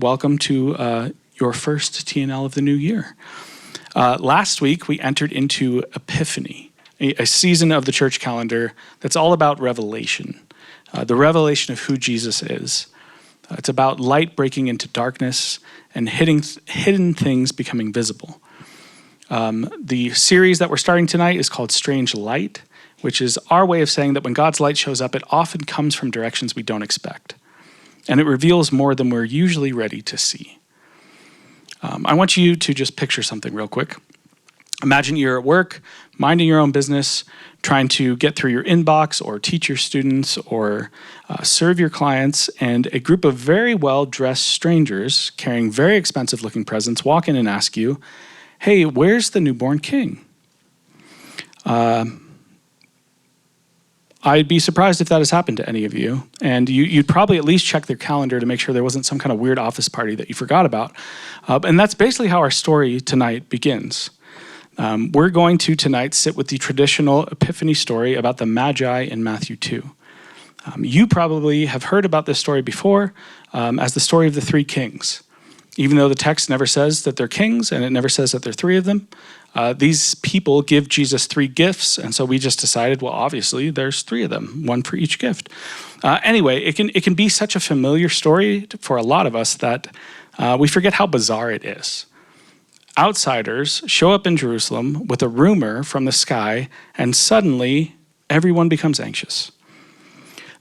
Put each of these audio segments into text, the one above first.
Welcome to your first TNL of the new year. Last week, we entered into Epiphany, a season of the church calendar that's all about revelation, the revelation of who Jesus is. It's about light breaking into darkness and hidden things becoming visible. The series that we're starting tonight is called Strange Light, which is our way of saying that when God's light shows up, it often comes from directions we don't expect. And it reveals more than we're usually ready to see. I want you to just picture something real quick. Imagine you're at work, minding your own business, trying to get through your inbox or teach your students or serve your clients, and a group of very well-dressed strangers carrying very expensive-looking presents walk in and ask you, "Hey, where's the newborn king?" I'd be surprised if that has happened to any of you, and you'd probably at least check their calendar to make sure there wasn't some kind of weird office party that you forgot about. And that's basically how our story tonight begins. We're going to tonight sit with the traditional Epiphany story about the Magi in Matthew 2. You probably have heard about this story before as the story of the three kings. Even though the text never says that they're kings and it never says that there are three of them, these people give Jesus three gifts, and so we just decided, well, obviously there's three of them, one for each gift. Anyway, it can be such a familiar story for a lot of us that we forget how bizarre it is. Outsiders show up in Jerusalem with a rumor from the sky, and suddenly everyone becomes anxious.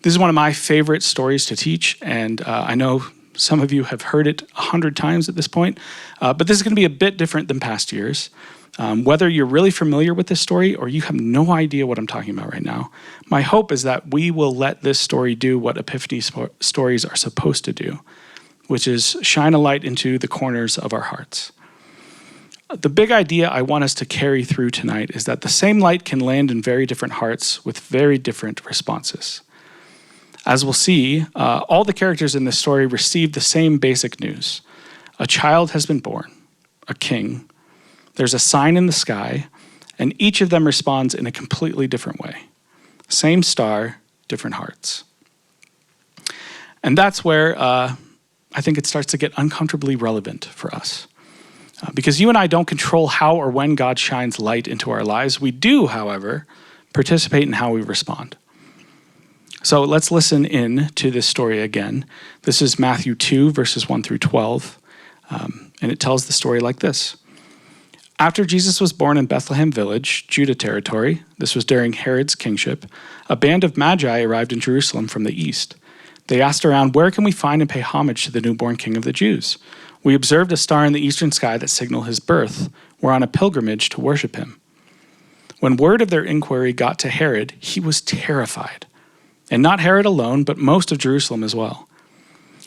This is one of my favorite stories to teach, and I know some of you have heard it 100 times at this point, but this is going to be a bit different than past years. Whether you're really familiar with this story or you have no idea what I'm talking about right now, my hope is that we will let this story do what Epiphany stories are supposed to do, which is shine a light into the corners of our hearts. The big idea I want us to carry through tonight is that the same light can land in very different hearts with very different responses. As we'll see, all the characters in this story receive the same basic news. A child has been born, a king. There's a sign in the sky, and each of them responds in a completely different way. Same star, different hearts. And that's where I think it starts to get uncomfortably relevant for us. Because you and I don't control how or when God shines light into our lives. We do, however, participate in how we respond. So let's listen in to this story again. This is Matthew 2, verses 1 through 12, and it tells the story like this. After Jesus was born in Bethlehem village, Judah territory, this was during Herod's kingship, a band of Magi arrived in Jerusalem from the east. They asked around, "Where can we find and pay homage to the newborn king of the Jews? We observed a star in the eastern sky that signaled his birth. We're on a pilgrimage to worship him." When word of their inquiry got to Herod, he was terrified. And not Herod alone, but most of Jerusalem as well.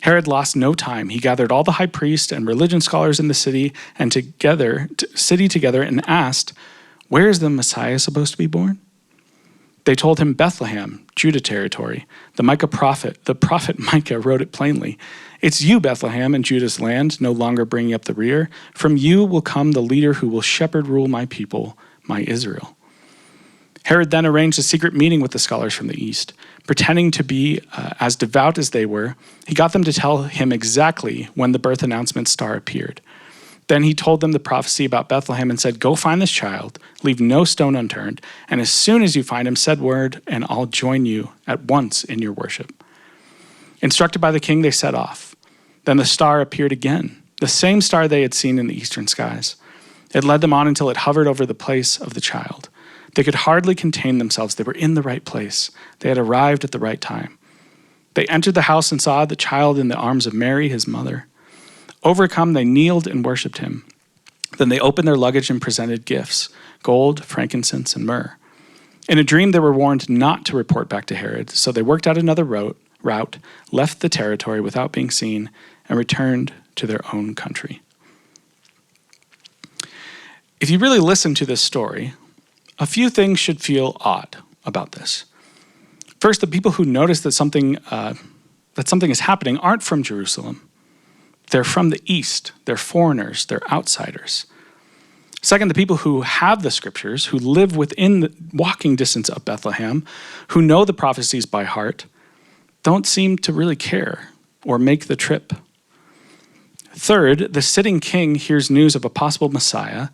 Herod lost no time. He gathered all the high priests and religion scholars in the city together and asked, "Where is the Messiah supposed to be born?" They told him, "Bethlehem, Judah territory." The prophet Micah wrote it plainly. "It's you, Bethlehem, in Judah's land, no longer bringing up the rear. From you will come the leader who will rule my people, my Israel." Herod then arranged a secret meeting with the scholars from the east. Pretending to be as devout as they were, he got them to tell him exactly when the birth announcement star appeared. Then he told them the prophecy about Bethlehem and said, "Go find this child, leave no stone unturned, and as soon as you find him, send word, and I'll join you at once in your worship." Instructed by the king, they set off. Then the star appeared again, the same star they had seen in the eastern skies. It led them on until it hovered over the place of the child. They could hardly contain themselves. They were in the right place. They had arrived at the right time. They entered the house and saw the child in the arms of Mary, his mother. Overcome, they kneeled and worshipped him. Then they opened their luggage and presented gifts, gold, frankincense, and myrrh. In a dream, they were warned not to report back to Herod, so they worked out another route, left the territory without being seen, and returned to their own country. If you really listen to this story, a few things should feel odd about this. First, the people who notice that something is happening aren't from Jerusalem. They're from the east. They're foreigners. They're outsiders. Second, the people who have the scriptures, who live within the walking distance of Bethlehem, who know the prophecies by heart, don't seem to really care or make the trip. Third, the sitting king hears news of a possible Messiah,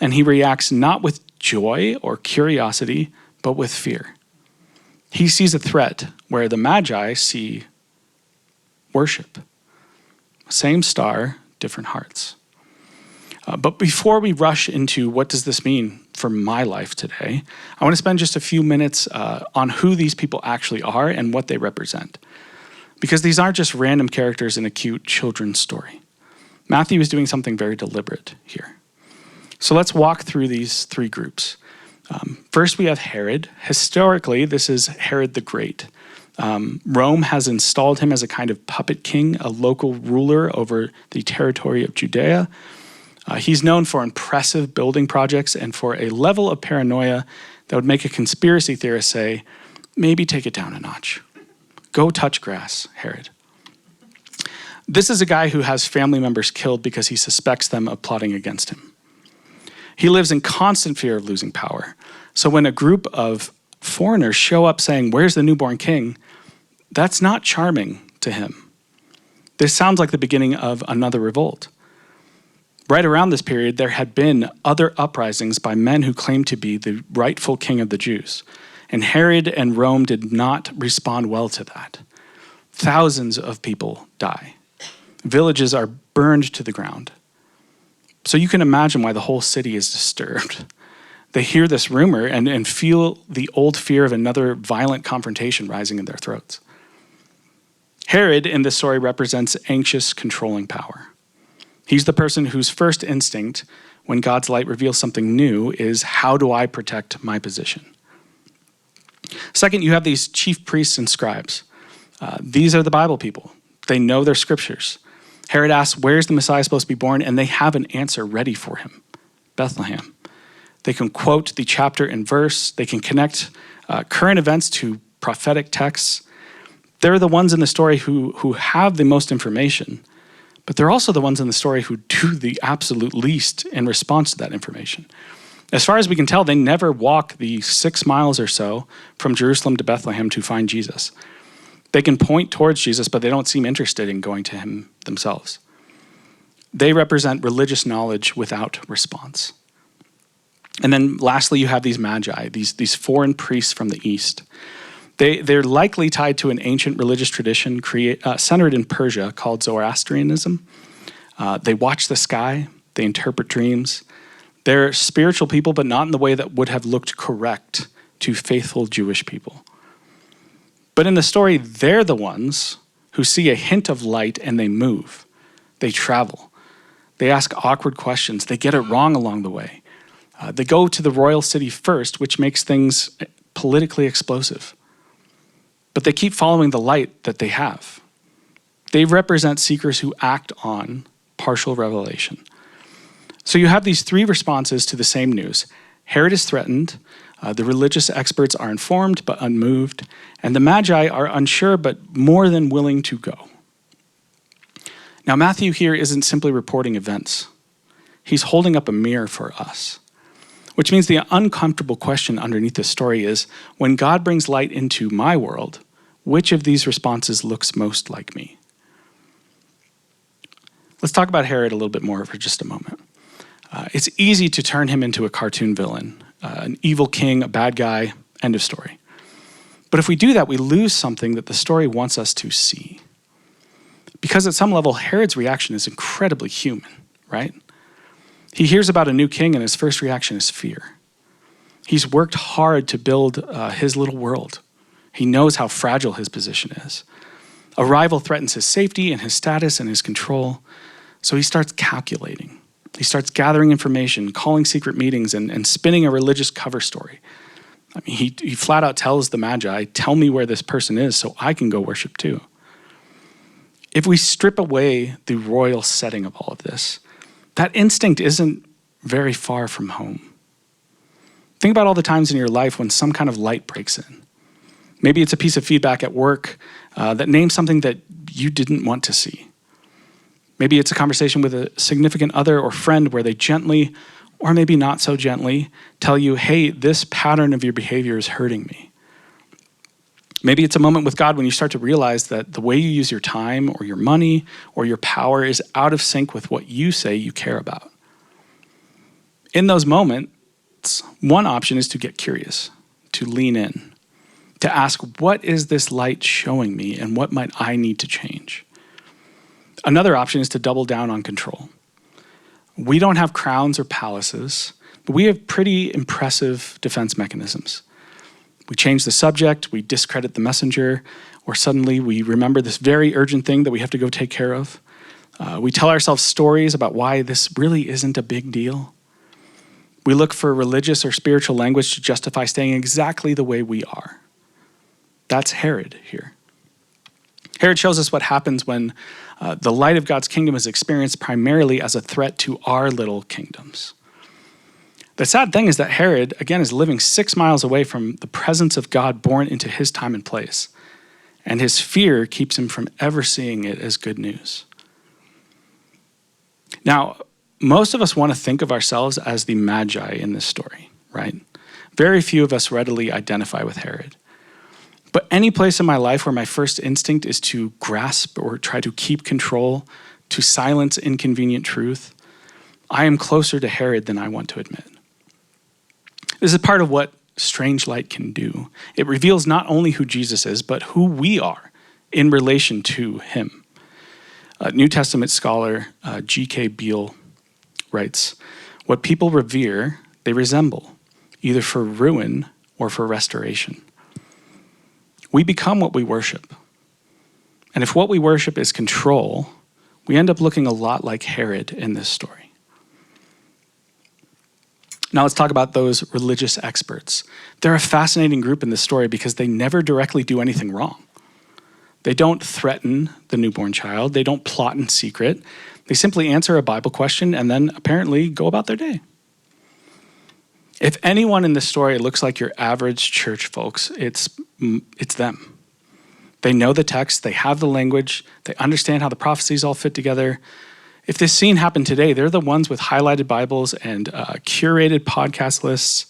and he reacts not with joy or curiosity, but with fear. He sees a threat where the Magi see worship. Same star, different hearts. But before we rush into what does this mean for my life today, I want to spend just a few minutes on who these people actually are and what they represent. Because these aren't just random characters in a cute children's story. Matthew is doing something very deliberate here. So let's walk through these three groups. First, we have Herod. Historically, this is Herod the Great. Rome has installed him as a kind of puppet king, a local ruler over the territory of Judea. He's known for impressive building projects and for a level of paranoia that would make a conspiracy theorist say, maybe take it down a notch. Go touch grass, Herod. This is a guy who has family members killed because he suspects them of plotting against him. He lives in constant fear of losing power. So when a group of foreigners show up saying, where's the newborn king? That's not charming to him. This sounds like the beginning of another revolt. Right around this period, there had been other uprisings by men who claimed to be the rightful king of the Jews. And Herod and Rome did not respond well to that. Thousands of people die. Villages are burned to the ground. So you can imagine why the whole city is disturbed. They hear this rumor and feel the old fear of another violent confrontation rising in their throats. Herod in this story represents anxious, controlling power. He's the person whose first instinct, when God's light reveals something new, is how do I protect my position? Second, you have these chief priests and scribes. These are the Bible people. They know their scriptures. Herod asks, where's the Messiah supposed to be born? And they have an answer ready for him, Bethlehem. They can quote the chapter and verse. They can connect current events to prophetic texts. They're the ones in the story who have the most information, but they're also the ones in the story who do the absolute least in response to that information. As far as we can tell, they never walk the 6 miles or so from Jerusalem to Bethlehem to find Jesus. They can point towards Jesus, but they don't seem interested in going to him themselves. They represent religious knowledge without response. And then lastly, you have these Magi, these foreign priests from the East. They're likely tied to an ancient religious tradition centered in Persia called Zoroastrianism. They watch the sky, they interpret dreams. They're spiritual people, but not in the way that would have looked correct to faithful Jewish people. But in the story, they're the ones who see a hint of light and they move. They travel. They ask awkward questions. They get it wrong along the way. They go to the royal city first, which makes things politically explosive. But they keep following the light that they have. They represent seekers who act on partial revelation. So you have these three responses to the same news. Herod is threatened. The religious experts are informed but unmoved. And the Magi are unsure but more than willing to go. Now, Matthew here isn't simply reporting events. He's holding up a mirror for us. Which means the uncomfortable question underneath this story is, when God brings light into my world, which of these responses looks most like me? Let's talk about Herod a little bit more for just a moment. It's easy to turn him into a cartoon villain, an evil king, a bad guy, end of story. But if we do that, we lose something that the story wants us to see. Because at some level, Herod's reaction is incredibly human, right? He hears about a new king and his first reaction is fear. He's worked hard to build his little world. He knows how fragile his position is. A rival threatens his safety and his status and his control. So he starts calculating. He starts gathering information, calling secret meetings, and spinning a religious cover story. I mean, he flat out tells the Magi, tell me where this person is so I can go worship too. If we strip away the royal setting of all of this, that instinct isn't very far from home. Think about all the times in your life when some kind of light breaks in. Maybe it's a piece of feedback at work that names something that you didn't want to see. Maybe it's a conversation with a significant other or friend where they gently, or maybe not so gently, tell you, hey, this pattern of your behavior is hurting me. Maybe it's a moment with God when you start to realize that the way you use your time or your money or your power is out of sync with what you say you care about. In those moments, one option is to get curious, to lean in, to ask, what is this light showing me and what might I need to change? Another option is to double down on control. We don't have crowns or palaces, but we have pretty impressive defense mechanisms. We change the subject, we discredit the messenger, or suddenly we remember this very urgent thing that we have to go take care of. We tell ourselves stories about why this really isn't a big deal. We look for religious or spiritual language to justify staying exactly the way we are. That's Herod here. Herod shows us what happens when the light of God's kingdom is experienced primarily as a threat to our little kingdoms. The sad thing is that Herod, again, is living 6 miles away from the presence of God born into his time and place. And his fear keeps him from ever seeing it as good news. Now, most of us want to think of ourselves as the Magi in this story, right? Very few of us readily identify with Herod. But any place in my life where my first instinct is to grasp or try to keep control, to silence inconvenient truth, I am closer to Herod than I want to admit. This is part of what strange light can do. It reveals not only who Jesus is, but who we are in relation to him. New Testament scholar G.K. Beale writes, "What people revere, they resemble, either for ruin or for restoration." We become what we worship. And if what we worship is control, we end up looking a lot like Herod in this story. Now let's talk about those religious experts. They're a fascinating group in this story because they never directly do anything wrong. They don't threaten the newborn child. They don't plot in secret. They simply answer a Bible question and then apparently go about their day. If anyone in this story looks like your average church folks, it's them. They know the text, they have the language, they understand how the prophecies all fit together. If this scene happened today, they're the ones with highlighted Bibles and curated podcast lists,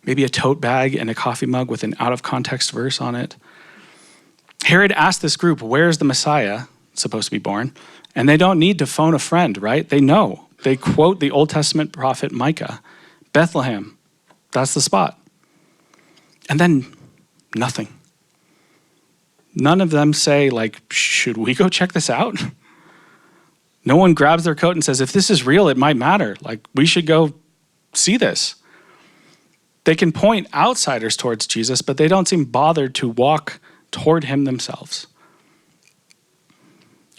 maybe a tote bag and a coffee mug with an out-of-context verse on it. Herod asked this group, where's the Messiah supposed to be born? And they don't need to phone a friend, right? They know. They quote the Old Testament prophet Micah, Bethlehem, that's the spot. And then nothing. None of them say, like, should we go check this out? No one grabs their coat and says, if this is real, it might matter. Like, we should go see this. They can point outsiders towards Jesus, but they don't seem bothered to walk toward him themselves.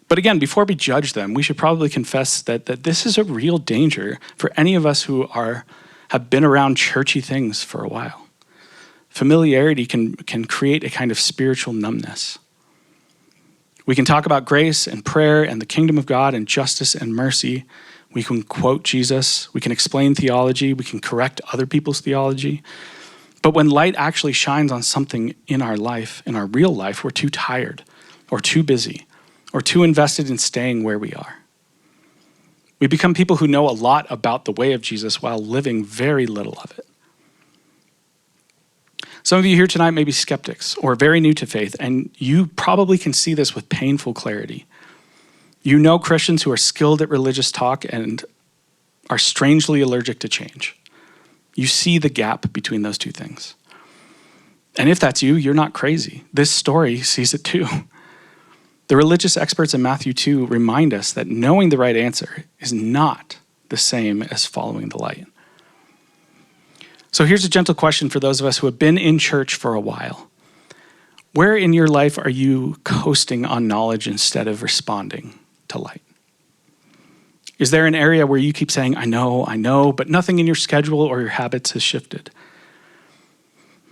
But again, before we judge them, we should probably confess that this is a real danger for any of us who have been around churchy things for a while. Familiarity can create a kind of spiritual numbness. We can talk about grace and prayer and the kingdom of God and justice and mercy. We can quote Jesus. We can explain theology. We can correct other people's theology. But when light actually shines on something in our life, in our real life, we're too tired or too busy or too invested in staying where we are. We become people who know a lot about the way of Jesus while living very little of it. Some of you here tonight may be skeptics or very new to faith, and you probably can see this with painful clarity. You know Christians who are skilled at religious talk and are strangely allergic to change. You see the gap between those two things. And if that's you, you're not crazy. This story sees it too. The religious experts in Matthew 2 remind us that knowing the right answer is not the same as following the light. So here's a gentle question for those of us who have been in church for a while. Where in your life are you coasting on knowledge instead of responding to light? Is there an area where you keep saying, I know, but nothing in your schedule or your habits has shifted?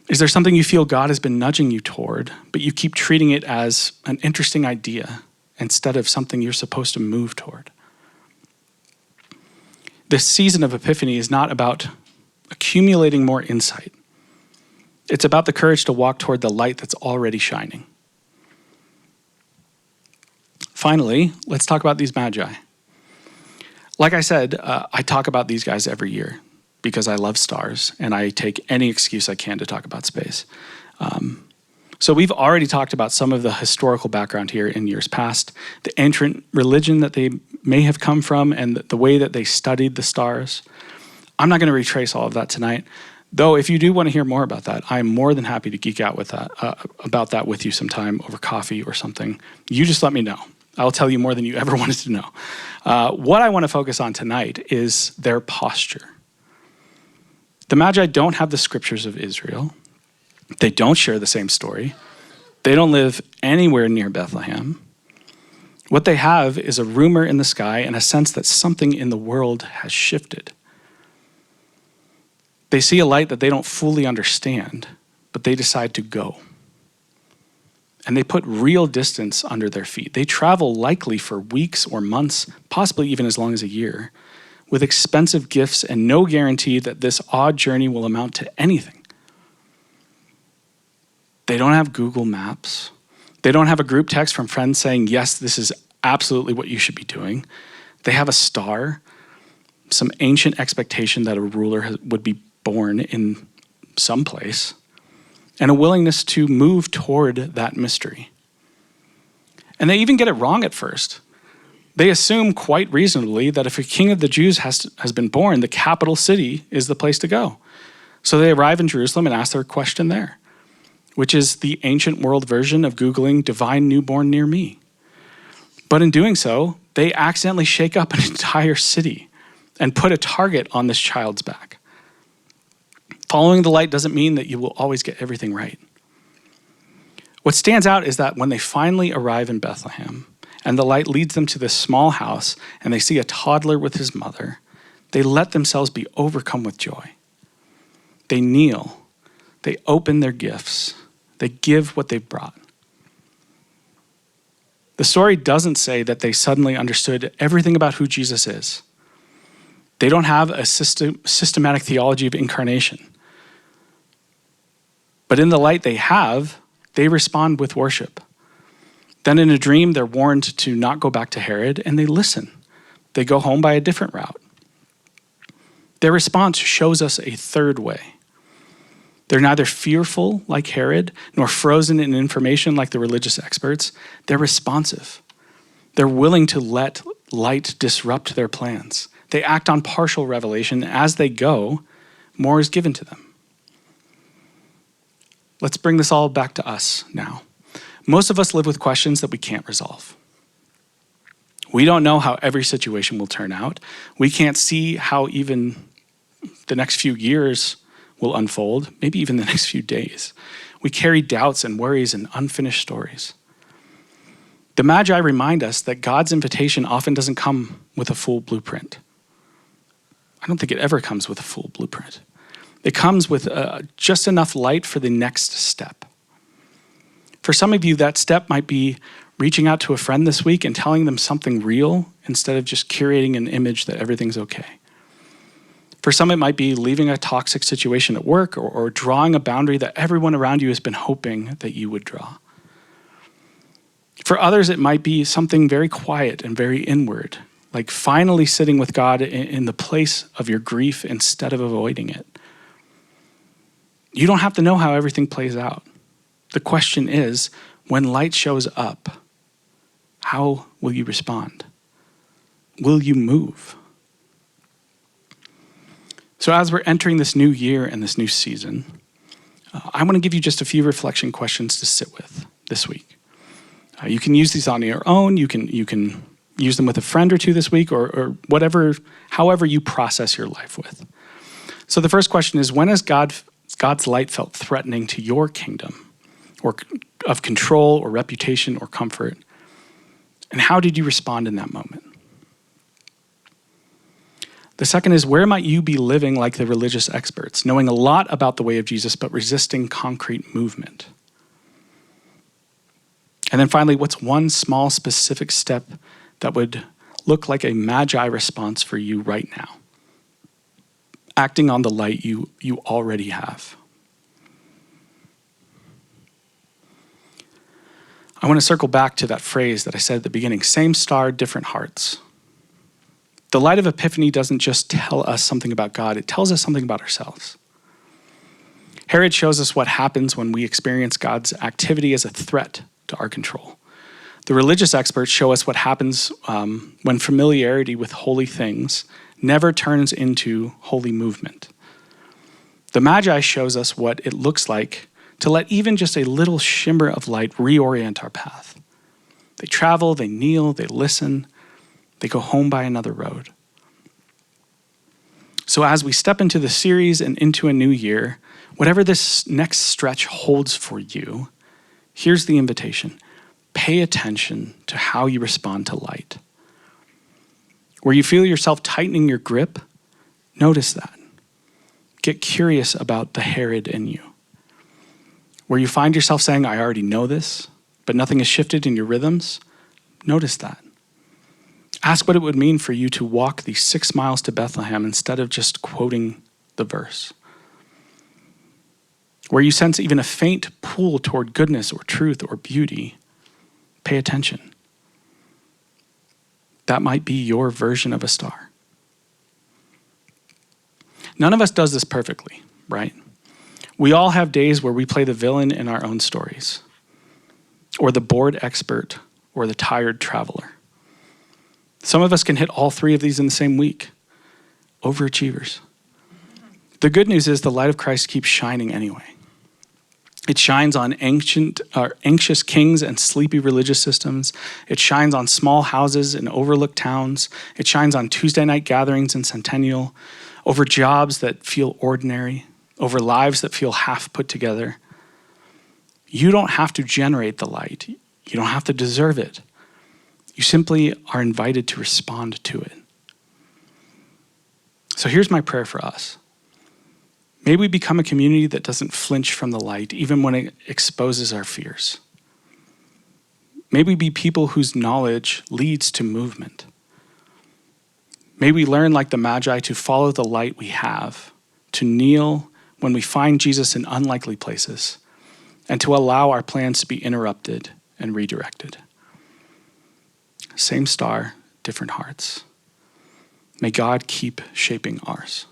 Is there something you feel God has been nudging you toward, but you keep treating it as an interesting idea instead of something you're supposed to move toward? This season of Epiphany is not about accumulating more insight. It's about the courage to walk toward the light that's already shining. Finally, let's talk about these Magi. Like I said, I talk about these guys every year because I love stars and I take any excuse I can to talk about space. So we've already talked about some of the historical background here in years past, the ancient religion that they may have come from and the way that they studied the stars. I'm not going to retrace all of that tonight, though if you do want to hear more about that, I'm more than happy to geek out with that, about that with you sometime over coffee or something. You just let me know. I'll tell you more than you ever wanted to know. What I want to focus on tonight is their posture. The Magi don't have the scriptures of Israel. They don't share the same story. They don't live anywhere near Bethlehem. What they have is a rumor in the sky and a sense that something in the world has shifted. They see a light that they don't fully understand, but they decide to go. And they put real distance under their feet. They travel likely for weeks or months, possibly even as long as a year, with expensive gifts and no guarantee that this odd journey will amount to anything. They don't have Google Maps. They don't have a group text from friends saying, yes, this is absolutely what you should be doing. They have a star, some ancient expectation that a ruler would be born in some place, and a willingness to move toward that mystery. And they even get it wrong at first. They assume quite reasonably that if a king of the Jews has been born, the capital city is the place to go. So they arrive in Jerusalem and ask their question there, which is the ancient world version of Googling divine newborn near me. But in doing so, they accidentally shake up an entire city and put a target on this child's back. Following the light doesn't mean that you will always get everything right. What stands out is that when they finally arrive in Bethlehem and the light leads them to this small house and they see a toddler with his mother, they let themselves be overcome with joy. They kneel, they open their gifts, they give what they've brought. The story doesn't say that they suddenly understood everything about who Jesus is. They don't have a systematic theology of incarnation. But in the light they have, they respond with worship. Then in a dream, they're warned to not go back to Herod, and they listen. They go home by a different route. Their response shows us a third way. They're neither fearful like Herod, nor frozen in information like the religious experts. They're responsive. They're willing to let light disrupt their plans. They act on partial revelation. As they go, more is given to them. Let's bring this all back to us now. Most of us live with questions that we can't resolve. We don't know how every situation will turn out. We can't see how even the next few years will unfold, maybe even the next few days. We carry doubts and worries and unfinished stories. The Magi remind us that God's invitation often doesn't come with a full blueprint. I don't think it ever comes with a full blueprint. It comes with just enough light for the next step. For some of you, that step might be reaching out to a friend this week and telling them something real instead of just curating an image that everything's okay. For some, it might be leaving a toxic situation at work or drawing a boundary that everyone around you has been hoping that you would draw. For others, it might be something very quiet and very inward, like finally sitting with God in the place of your grief instead of avoiding it. You don't have to know how everything plays out. The question is, when light shows up, how will you respond? Will you move? So as we're entering this new year and this new season, I want to give you just a few reflection questions to sit with this week. You can use these on your own. You can use them with a friend or two this week or whatever, however you process your life with. So the first question is, when has God's light felt threatening to your kingdom or of control or reputation or comfort? And how did you respond in that moment? The second is, where might you be living like the religious experts, knowing a lot about the way of Jesus, but resisting concrete movement? And then finally, what's one small specific step that would look like a Magi response for you right now? Acting on the light you already have. I want to circle back to that phrase that I said at the beginning, same star, different hearts. The light of Epiphany doesn't just tell us something about God, it tells us something about ourselves. Herod shows us what happens when we experience God's activity as a threat to our control. The religious experts show us what happens when familiarity with holy things never turns into holy movement. The Magi shows us what it looks like to let even just a little shimmer of light reorient our path. They travel, they kneel, they listen, they go home by another road. So as we step into the series and into a new year, whatever this next stretch holds for you, here's the invitation. Pay attention to how you respond to light. Where you feel yourself tightening your grip, notice that. Get curious about the Herod in you. Where you find yourself saying, I already know this, but nothing has shifted in your rhythms, notice that. Ask what it would mean for you to walk these 6 miles to Bethlehem instead of just quoting the verse. Where you sense even a faint pull toward goodness or truth or beauty, pay attention. That might be your version of a star. None of us does this perfectly, right? We all have days where we play the villain in our own stories, or the bored expert, or the tired traveler. Some of us can hit all 3 of these in the same week. Overachievers. The good news is the light of Christ keeps shining anyway. It shines on anxious kings and sleepy religious systems. It shines on small houses in overlooked towns. It shines on Tuesday night gatherings in Centennial, over jobs that feel ordinary, over lives that feel half put together. You don't have to generate the light. You don't have to deserve it. You simply are invited to respond to it. So here's my prayer for us. May we become a community that doesn't flinch from the light, even when it exposes our fears. May we be people whose knowledge leads to movement. May we learn, like the Magi, to follow the light we have, to kneel when we find Jesus in unlikely places, and to allow our plans to be interrupted and redirected. Same star, different hearts. May God keep shaping ours.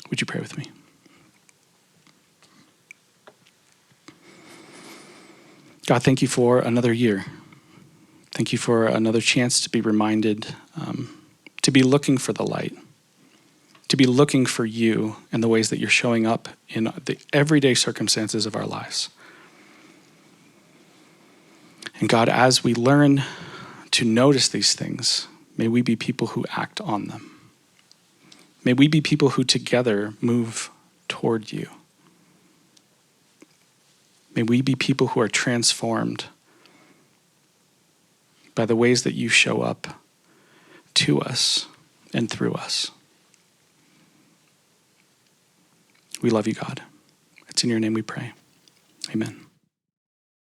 Would you pray with me? God, thank you for another year. Thank you for another chance to be reminded, to be looking for the light, to be looking for you and the ways that you're showing up in the everyday circumstances of our lives. And God, as we learn to notice these things, may we be people who act on them. May we be people who together move toward you. May we be people who are transformed by the ways that you show up to us and through us. We love you, God. It's in your name we pray. Amen.